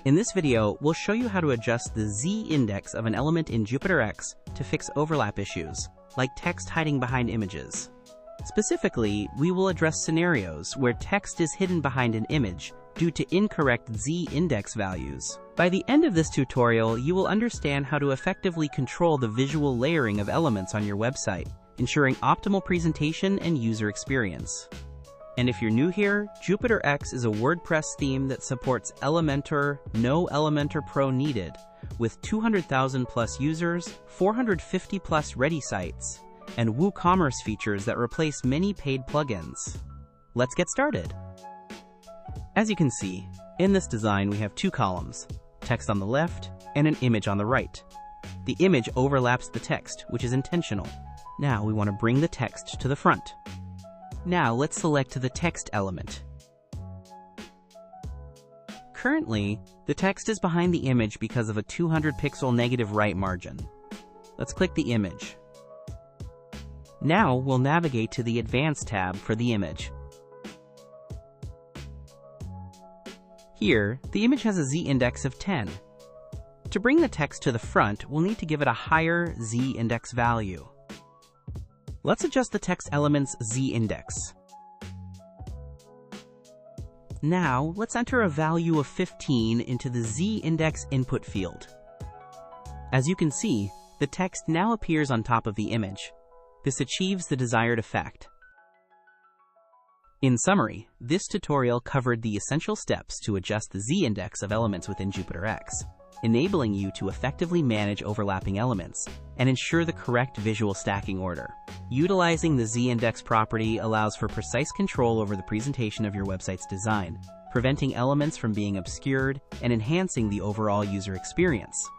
In this video, we'll show you how to adjust the z-index of an element in JupyterX to fix overlap issues, like text hiding behind images. Specifically, we will address scenarios where text is hidden behind an image due to incorrect z-index values. By the end of this tutorial, you will understand how to effectively control the visual layering of elements on your website, ensuring optimal presentation and user experience. And if you're new here, JupyterX is a WordPress theme that supports Elementor, no Elementor Pro needed, with 200,000 plus users, 450 plus ready sites, and WooCommerce features that replace many paid plugins. Let's get started. As you can see, in this design we have two columns, text on the left and an image on the right. The image overlaps the text, which is intentional. Now we want to bring the text to the front. Now let's select the text element. Currently, the text is behind the image because of a 200 pixel negative right margin. Let's click the image. Now we'll navigate to the Advanced tab for the image. Here, the image has a z-index of 10. To bring the text to the front, we'll need to give it a higher z-index value. Let's adjust the text element's z-index. Now, let's enter a value of 15 into the z-index input field. As you can see, the text now appears on top of the image. This achieves the desired effect. In summary, this tutorial covered the essential steps to adjust the z-index of elements within JupyterX, enabling you to effectively manage overlapping elements and ensure the correct visual stacking order. Utilizing the z-index property allows for precise control over the presentation of your website's design, preventing elements from being obscured and enhancing the overall user experience.